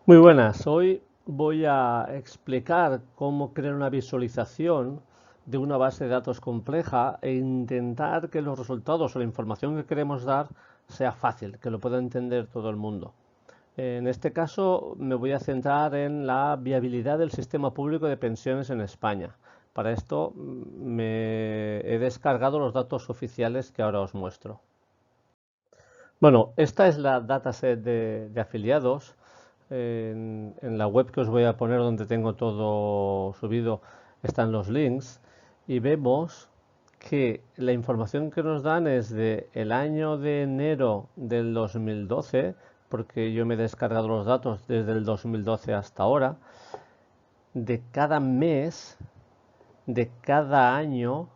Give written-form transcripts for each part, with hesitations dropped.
Muy buenas, hoy voy a explicar cómo crear una visualización de una base de datos compleja e intentar que los resultados o la información que queremos dar sea fácil, que lo pueda entender todo el mundo. En este caso me voy a centrar en la viabilidad del sistema público de pensiones en España. Para esto me he descargado los datos oficiales que ahora os muestro. Bueno, esta es la dataset de afiliados. En la web que os voy a poner donde tengo todo subido están los links y vemos que la información que nos dan es de el año de enero del 2012, porque yo me he descargado los datos desde el 2012 hasta ahora, de cada mes, de cada año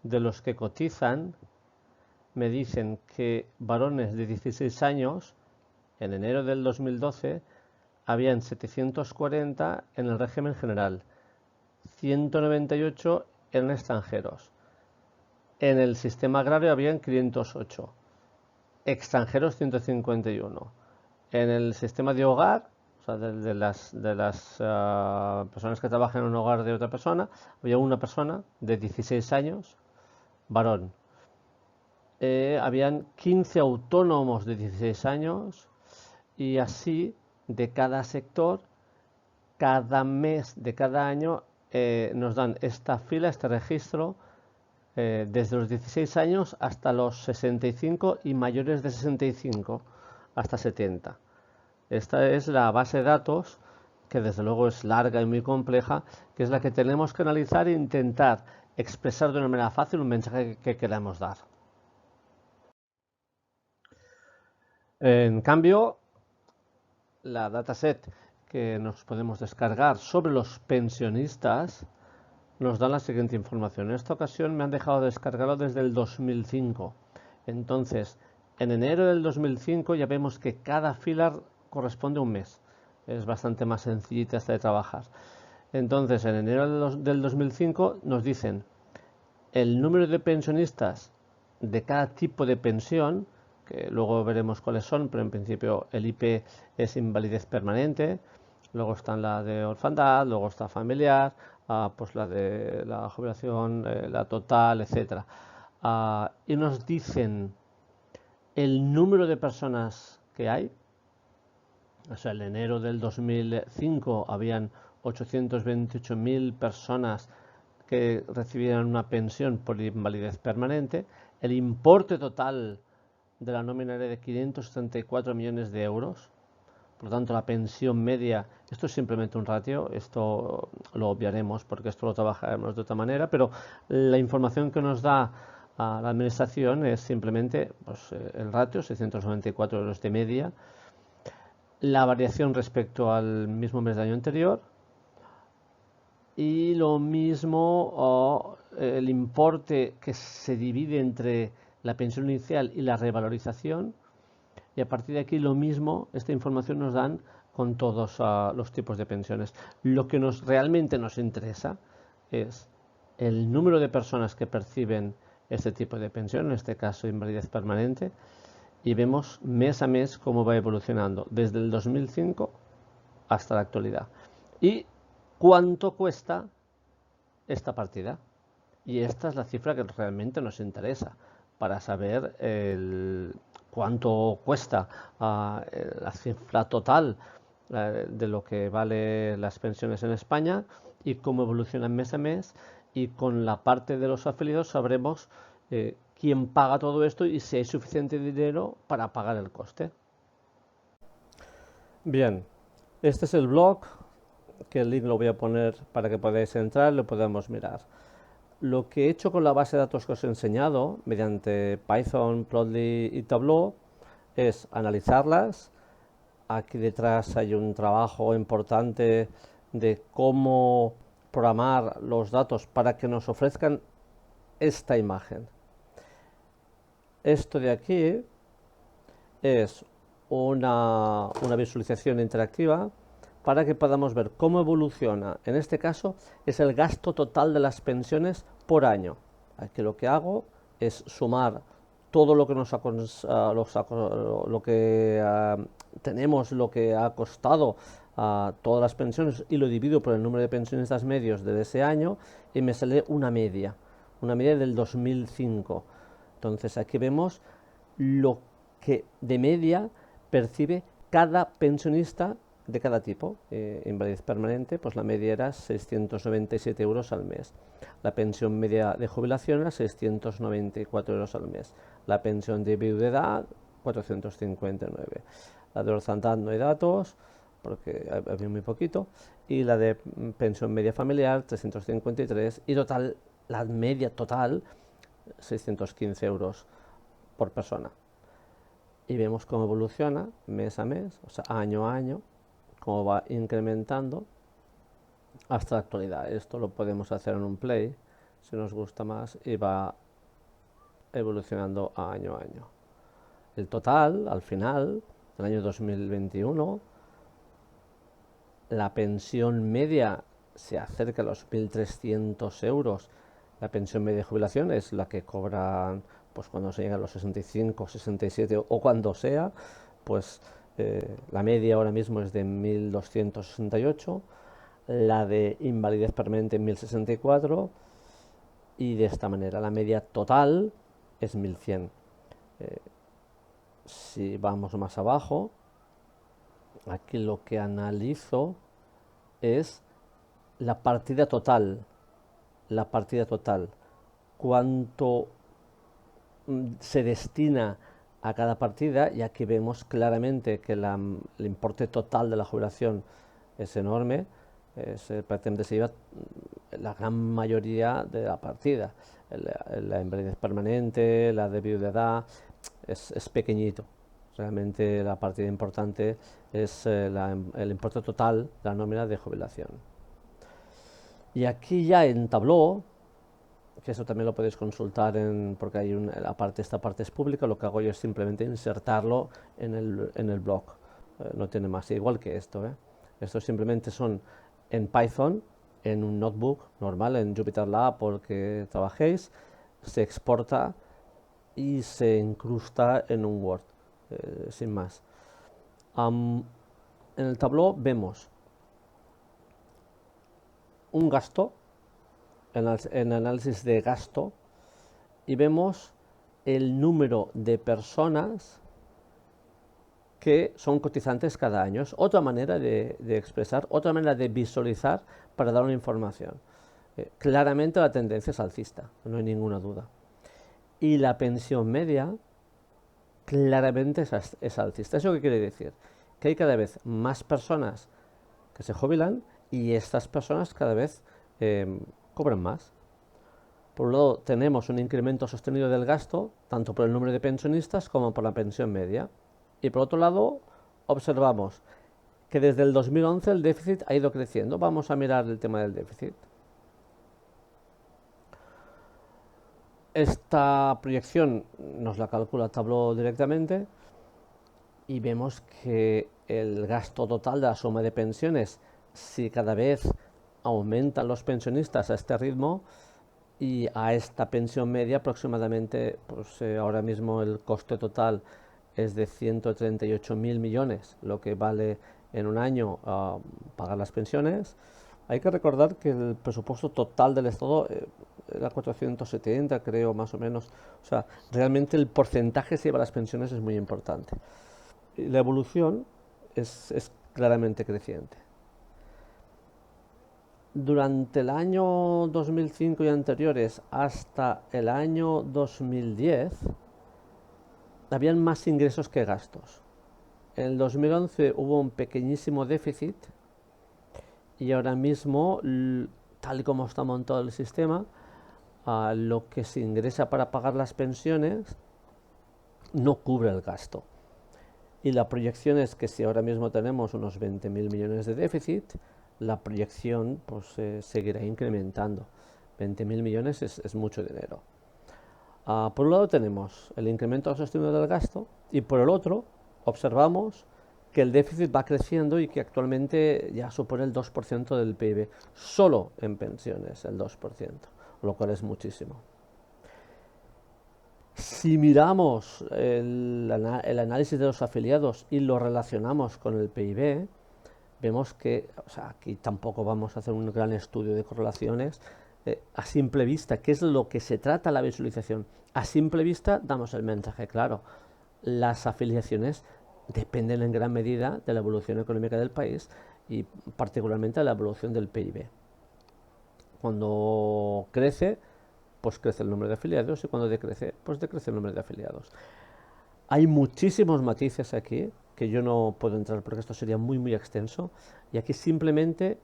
de los que cotizan. Me dicen que varones de 16 años en enero del 2012 habían 740 en el régimen general, 198 en extranjeros. En el sistema agrario habían 508, extranjeros 151. En el sistema de hogar, o sea, de las personas que trabajan en un hogar de otra persona, había una persona de 16 años, varón. Habían 15 autónomos de 16 años y así de cada sector, cada mes de cada año nos dan esta fila, este registro, desde los 16 años hasta los 65 y mayores de 65 hasta 70. Esta es la base de datos, que desde luego es larga y muy compleja, que es la que tenemos que analizar e intentar expresar de una manera fácil un mensaje que queramos dar. En cambio, la dataset que nos podemos descargar sobre los pensionistas nos da la siguiente información. En esta ocasión me han dejado descargarlo desde el 2005. Entonces, en enero del 2005 ya vemos que cada fila corresponde a un mes. Es bastante más sencillita esta de trabajar. Entonces, en enero del 2005 nos dicen el número de pensionistas de cada tipo de pensión, que luego veremos cuáles son, pero en principio el IP es invalidez permanente, luego está la de orfandad, luego está familiar, pues la de la jubilación, la total, etcétera. Y nos dicen el número de personas que hay. O sea, en enero del 2005 habían 828.000 personas que recibieran una pensión por invalidez permanente. El importe total de la nómina era de 574 millones de euros. Por lo tanto, la pensión media, esto es simplemente un ratio, esto lo obviaremos porque esto lo trabajaremos de otra manera, pero la información que nos da a la administración es simplemente pues, el ratio, 694 euros de media, la variación respecto al mismo mes del año anterior y lo mismo el importe que se divide entre la pensión inicial y la revalorización, y a partir de aquí lo mismo, esta información nos dan con todos los tipos de pensiones. Lo que realmente nos interesa es el número de personas que perciben este tipo de pensión, en este caso invalidez permanente, y vemos mes a mes cómo va evolucionando desde el 2005 hasta la actualidad. Y cuánto cuesta esta partida. Y esta es la cifra que realmente nos interesa para saber cuánto cuesta la cifra total de lo que vale las pensiones en España y cómo evolucionan mes a mes. Y con la parte de los afiliados sabremos quién paga todo esto y si hay suficiente dinero para pagar el coste. Bien, este es el blog, que el link lo voy a poner para que podáis entrar y lo podamos mirar. Lo que he hecho con la base de datos que os he enseñado, mediante Python, Plotly y Tableau, es analizarlas. Aquí detrás hay un trabajo importante de cómo programar los datos para que nos ofrezcan esta imagen. Esto de aquí es una visualización interactiva para que podamos ver cómo evoluciona. En este caso es el gasto total de las pensiones por año. Aquí lo que hago es sumar todo lo que tenemos lo que ha costado a todas las pensiones y lo divido por el número de pensionistas medios de ese año y me sale una media del 2005. Entonces aquí vemos lo que de media percibe cada pensionista de cada tipo. Invalidez permanente, pues la media era 697 euros al mes. La pensión media de jubilación era 694 euros al mes. La pensión de viudedad, 459. La de orfandad no hay datos, porque había muy poquito. Y la de pensión media familiar, 353. Y total, la media total, 615 euros por persona. Y vemos cómo evoluciona mes a mes, o sea, año a año, cómo va incrementando hasta la actualidad. Esto lo podemos hacer en un play, si nos gusta más, y va evolucionando año a año. El total, al final del año 2021, la pensión media se acerca a los 1.300 euros. La pensión media de jubilación es la que cobran pues cuando se llegan a los 65, 67 o cuando sea, pues la media ahora mismo es de 1.268, la de invalidez permanente 1.064 y de esta manera la media total es 1.100. Si vamos más abajo, aquí lo que analizo es la partida total. Cuánto se destina a cada partida, y aquí vemos claramente que el importe total de la jubilación es enorme. Prácticamente se lleva la gran mayoría de la partida. La invalidez permanente, la de viudedad, es pequeñito. Realmente la partida importante es el importe total de la nómina de jubilación. Y aquí ya en Tableau, que eso también lo podéis consultar porque hay esta parte es pública, lo que hago yo es simplemente insertarlo en el blog. No tiene más, igual que esto. Estos simplemente son en Python, en un notebook normal, en JupyterLab, porque trabajéis, se exporta y se incrusta en un Word, sin más. En el Tableau vemos un gasto, en análisis de gasto, y vemos el número de personas que son cotizantes cada año. Es otra manera de expresar, otra manera de visualizar para dar una información. Claramente la tendencia es alcista, no hay ninguna duda. Y la pensión media claramente es alcista. ¿Eso qué quiere decir? Que hay cada vez más personas que se jubilan y estas personas cada vez cobran más. Por un lado, tenemos un incremento sostenido del gasto, tanto por el número de pensionistas como por la pensión media. Y por otro lado, observamos que desde el 2011 el déficit ha ido creciendo. Vamos a mirar el tema del déficit. Esta proyección nos la calcula Tableau directamente y vemos que el gasto total de la suma de pensiones, si cada vez aumentan los pensionistas a este ritmo y a esta pensión media aproximadamente, pues ahora mismo el coste total es de 138.000 millones, lo que vale en un año pagar las pensiones. Hay que recordar que el presupuesto total del Estado era 470, creo, más o menos. O sea, realmente el porcentaje que se lleva a las pensiones es muy importante. Y la evolución es claramente creciente. Durante el año 2005 y anteriores hasta el año 2010, habían más ingresos que gastos. En el 2011 hubo un pequeñísimo déficit y ahora mismo, tal y como está montado el sistema, lo que se ingresa para pagar las pensiones no cubre el gasto. Y la proyección es que si ahora mismo tenemos unos 20.000 millones de déficit, la proyección pues, seguirá incrementando. 20.000 millones es mucho dinero. Por un lado tenemos el incremento sostenido del gasto y por el otro observamos que el déficit va creciendo y que actualmente ya supone el 2% del PIB, solo en pensiones el 2%, lo cual es muchísimo. Si miramos el análisis de los afiliados y lo relacionamos con el PIB, vemos que, o sea, aquí tampoco vamos a hacer un gran estudio de correlaciones. A simple vista, ¿qué es lo que se trata la visualización? A simple vista damos el mensaje claro. Las afiliaciones dependen en gran medida de la evolución económica del país y particularmente de la evolución del PIB. Cuando crece, pues crece el número de afiliados, y cuando decrece, pues decrece el número de afiliados. Hay muchísimos matices aquí que yo no puedo entrar porque esto sería muy extenso, y aquí simplemente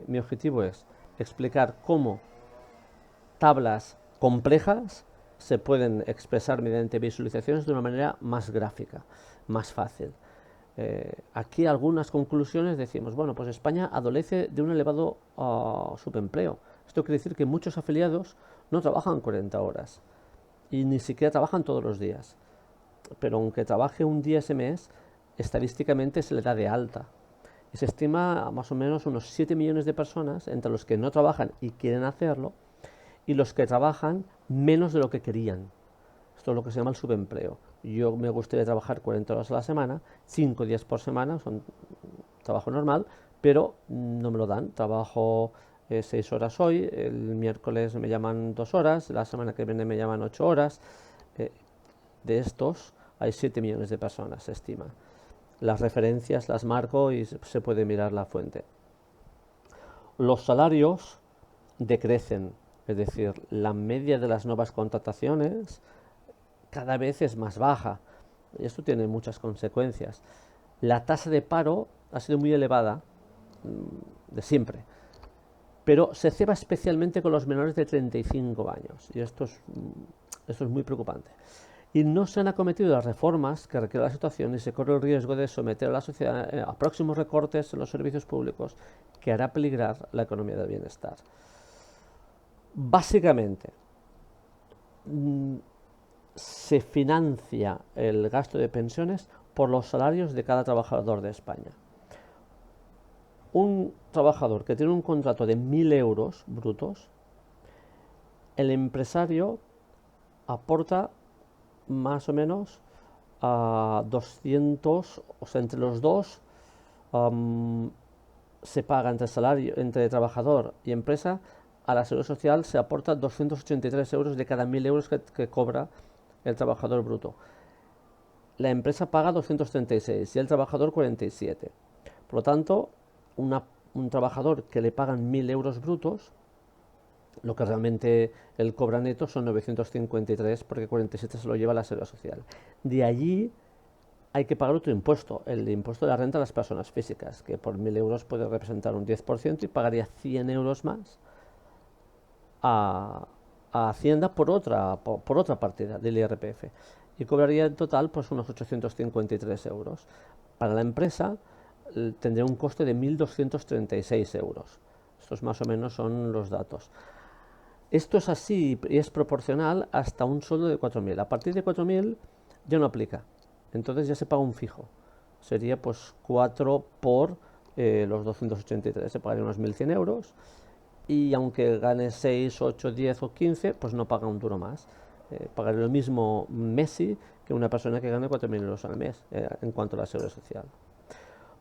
mi objetivo es explicar cómo tablas complejas se pueden expresar mediante visualizaciones de una manera más gráfica, más fácil. Aquí algunas conclusiones decimos, bueno, pues España adolece de un elevado subempleo. Esto quiere decir que muchos afiliados no trabajan 40 horas y ni siquiera trabajan todos los días. Pero aunque trabaje un día ese mes, estadísticamente se le da de alta. Y se estima a más o menos unos 7 millones de personas entre los que no trabajan y quieren hacerlo, y los que trabajan menos de lo que querían. Esto es lo que se llama el subempleo. Yo me gustaría trabajar 40 horas a la semana, 5 días por semana, son trabajo normal, pero no me lo dan. Trabajo 6 horas hoy, el miércoles me llaman 2 horas, la semana que viene me llaman 8 horas. De estos hay 7 millones de personas, se estima. Las referencias las marco y se puede mirar la fuente. Los salarios decrecen, es decir, la media de las nuevas contrataciones cada vez es más baja, y esto tiene muchas consecuencias. La tasa de paro ha sido muy elevada de siempre, pero se ceba especialmente con los menores de 35 años, y esto es muy preocupante. Y no se han acometido las reformas que requiere la situación, y se corre el riesgo de someter a la sociedad a próximos recortes en los servicios públicos, que hará peligrar la economía del bienestar. Básicamente, se financia el gasto de pensiones por los salarios de cada trabajador de España. Un trabajador que tiene un contrato de 1.000 euros brutos, el empresario aporta más o menos a 200, o sea, entre los dos se paga entre salario, entre trabajador y empresa, a la seguridad social se aporta 283 euros de cada 1.000 euros que cobra el trabajador bruto. La empresa paga 236 y el trabajador 47. Por lo tanto, un trabajador que le pagan 1.000 euros brutos, lo que realmente él cobra neto son 953, porque 47 se lo lleva la seguridad social. De allí hay que pagar otro impuesto, el impuesto de la renta a las personas físicas, que por 1.000 euros puede representar un 10% y pagaría 100 euros más a Hacienda por otra partida del IRPF, y cobraría en total pues unos 853 euros. Para la empresa tendría un coste de 1.236 euros. Estos más o menos son los datos. Esto es así y es proporcional hasta un sueldo de 4.000. A partir de 4.000 ya no aplica. Entonces ya se paga un fijo. Sería pues 4 por los 283. Se pagaría unos 1.100 euros. Y aunque gane 6, 8, 10 o 15, pues no paga un duro más. Pagará lo mismo Messi que una persona que gane 4.000 euros al mes en cuanto a la seguridad social.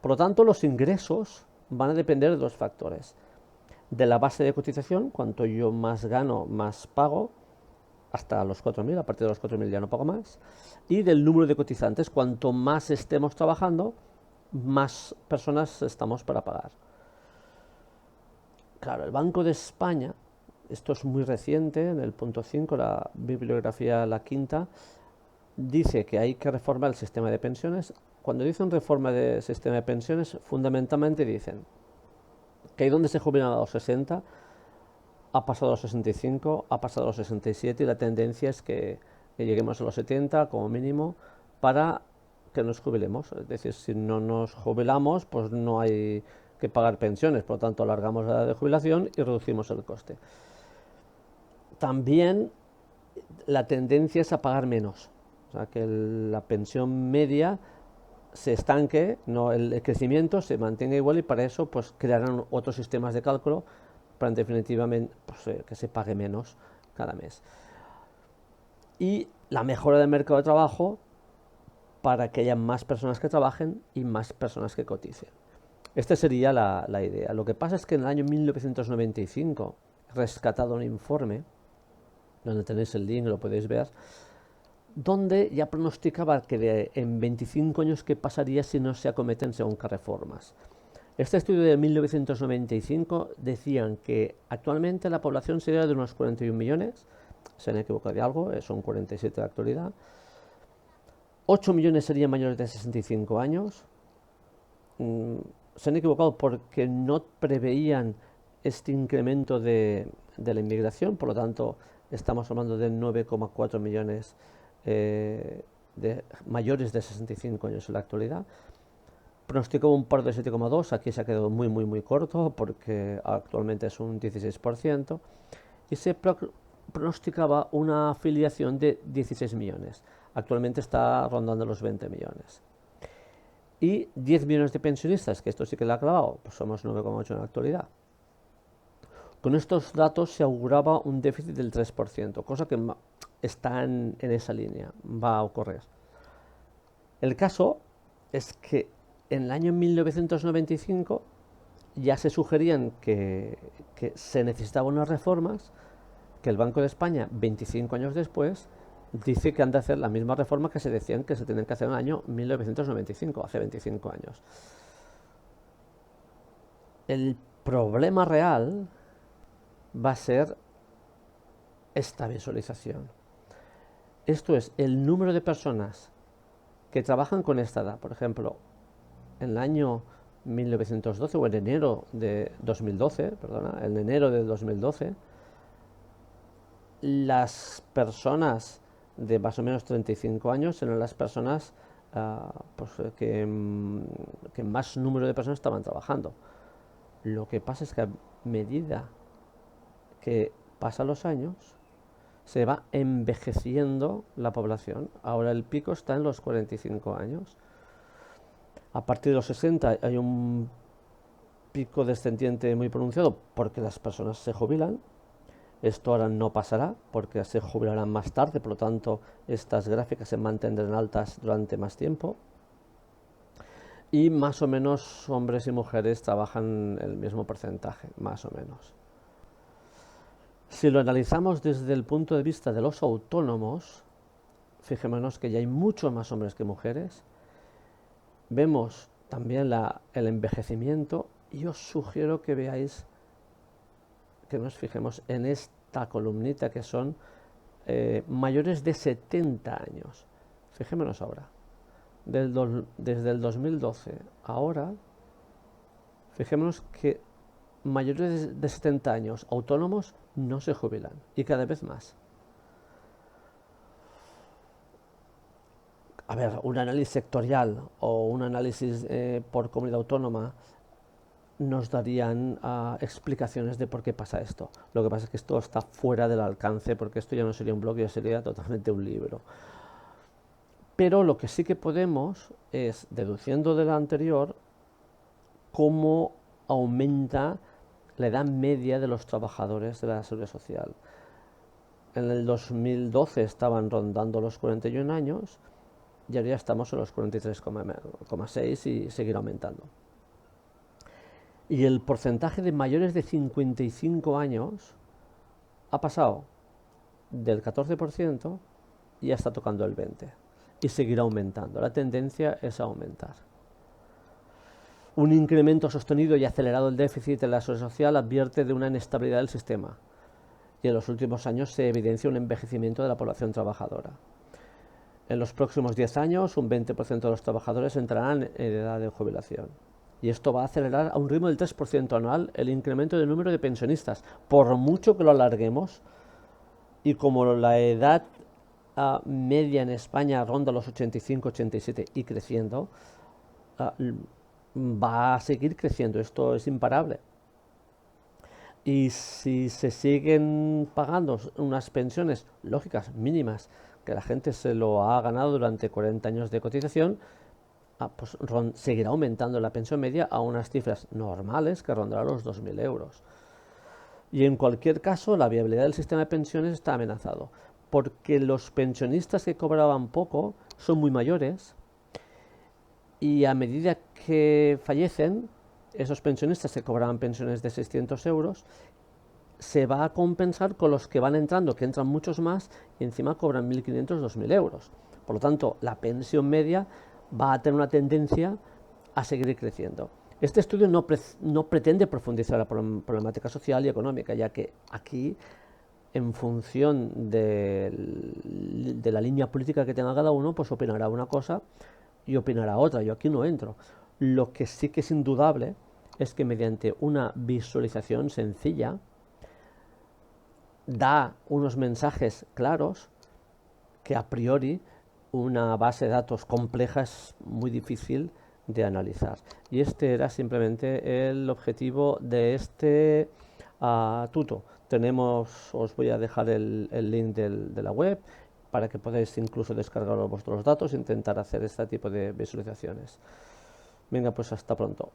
Por lo tanto, los ingresos van a depender de dos factores. De la base de cotización, cuanto yo más gano, más pago, hasta los 4.000, a partir de los 4.000 ya no pago más. Y del número de cotizantes, cuanto más estemos trabajando, más personas estamos para pagar. Claro, el Banco de España, esto es muy reciente, en el punto 5, la bibliografía, la quinta, dice que hay que reformar el sistema de pensiones. Cuando dicen reforma del sistema de pensiones, fundamentalmente dicen que ahí donde se jubilan a los 60, ha pasado a los 65, ha pasado a los 67, y la tendencia es que lleguemos a los 70 como mínimo para que nos jubilemos. Es decir, si no nos jubilamos, pues no hay que pagar pensiones, por lo tanto alargamos la edad de jubilación y reducimos el coste. También la tendencia es a pagar menos, o sea, que la pensión media se estanque, no, el crecimiento se mantenga igual, y para eso pues crearán otros sistemas de cálculo para definitivamente pues, que se pague menos cada mes. Y la mejora del mercado de trabajo para que haya más personas que trabajen y más personas que coticen. Esta sería la idea. Lo que pasa es que en el año 1995 he rescatado un informe, donde tenéis el link, lo podéis ver, donde ya pronosticaba que en 25 años qué pasaría si no se acometen según qué reformas. Este estudio de 1995 decían que actualmente la población sería de unos 41 millones, se han equivocado de algo, son 47 de la actualidad. 8 millones serían mayores de 65 años. Se han equivocado porque no preveían este incremento de la inmigración, por lo tanto estamos hablando de 9,4 millones de mayores de 65 años en la actualidad. Pronosticó un paro de 7,2, aquí se ha quedado muy corto porque actualmente es un 16%, y se pronosticaba una afiliación de 16 millones, actualmente está rondando los 20 millones. Y 10 millones de pensionistas, que esto sí que lo ha clavado, pues somos 9,8 en la actualidad. Con estos datos se auguraba un déficit del 3%, cosa que está en esa línea, va a ocurrir. El caso es que en el año 1995 ya se sugerían que se necesitaban unas reformas, que el Banco de España, 25 años después, dice que han de hacer la misma reforma que se decían que se tienen que hacer en el año 1995, hace 25 años. El problema real va a ser esta visualización. Esto es el número de personas que trabajan con esta edad. Por ejemplo, en el año 1912 o en enero de 2012, en enero de 2012, las personas de más o menos 35 años eran las personas que más número de personas estaban trabajando. Lo que pasa es que a medida que pasan los años, se va envejeciendo la población. Ahora el pico está en los 45 años. A partir de los 60 hay un pico descendiente muy pronunciado porque las personas se jubilan. Esto ahora no pasará porque se jubilarán más tarde, por lo tanto estas gráficas se mantendrán altas durante más tiempo. Y más o menos hombres y mujeres trabajan el mismo porcentaje, más o menos. Si lo analizamos desde el punto de vista de los autónomos, fijémonos que ya hay muchos más hombres que mujeres. Vemos también el envejecimiento y os sugiero que veáis, que nos fijemos en esta columnita que son mayores de 70 años. Fijémonos ahora, desde el 2012 ahora, fijémonos que mayores de 70 años autónomos no se jubilan y cada vez más. A ver, un análisis sectorial o un análisis por comunidad autónoma nos darían explicaciones de por qué pasa esto. Lo que pasa es que esto está fuera del alcance, porque esto ya no sería un blog, ya sería totalmente un libro. Pero lo que sí que podemos es, deduciendo de la anterior, cómo aumenta la edad media de los trabajadores de la seguridad social. En el 2012 estaban rondando los 41 años y ahora ya estamos en los 43,6 y seguirá aumentando. Y el porcentaje de mayores de 55 años ha pasado del 14% y ya está tocando el 20% y seguirá aumentando. La tendencia es a aumentar. Un incremento sostenido y acelerado del déficit en la seguridad social advierte de una inestabilidad del sistema y en los últimos años se evidencia un envejecimiento de la población trabajadora. En los próximos 10 años, un 20% de los trabajadores entrarán en edad de jubilación. Y esto va a acelerar a un ritmo del 3% anual el incremento del número de pensionistas. Por mucho que lo alarguemos, y como la edad media en España ronda los 85, 87 y creciendo, va a seguir creciendo. Esto es imparable. Y si se siguen pagando unas pensiones lógicas, mínimas, que la gente se lo ha ganado durante 40 años de cotización, pues seguirá aumentando la pensión media a unas cifras normales que rondarán los 2.000 euros. Y en cualquier caso, la viabilidad del sistema de pensiones está amenazado. porque los pensionistas que cobraban poco son muy mayores y a medida que fallecen, esos pensionistas que cobraban pensiones de 600 euros, se va a compensar con los que van entrando, que entran muchos más y encima cobran 1.500, 2.000 euros. Por lo tanto, la pensión media va a tener una tendencia a seguir creciendo. Este estudio no pretende profundizar la problemática social y económica, ya que aquí, en función de la línea política que tenga cada uno, pues opinará una cosa y opinará otra. Yo aquí no entro. Lo que sí que es indudable es que mediante una visualización sencilla da unos mensajes claros que a priori una base de datos compleja es muy difícil de analizar. Y este era simplemente el objetivo de este tuto. Os voy a dejar el link de la web para que podáis incluso descargar vuestros datos e intentar hacer este tipo de visualizaciones. Venga, pues hasta pronto.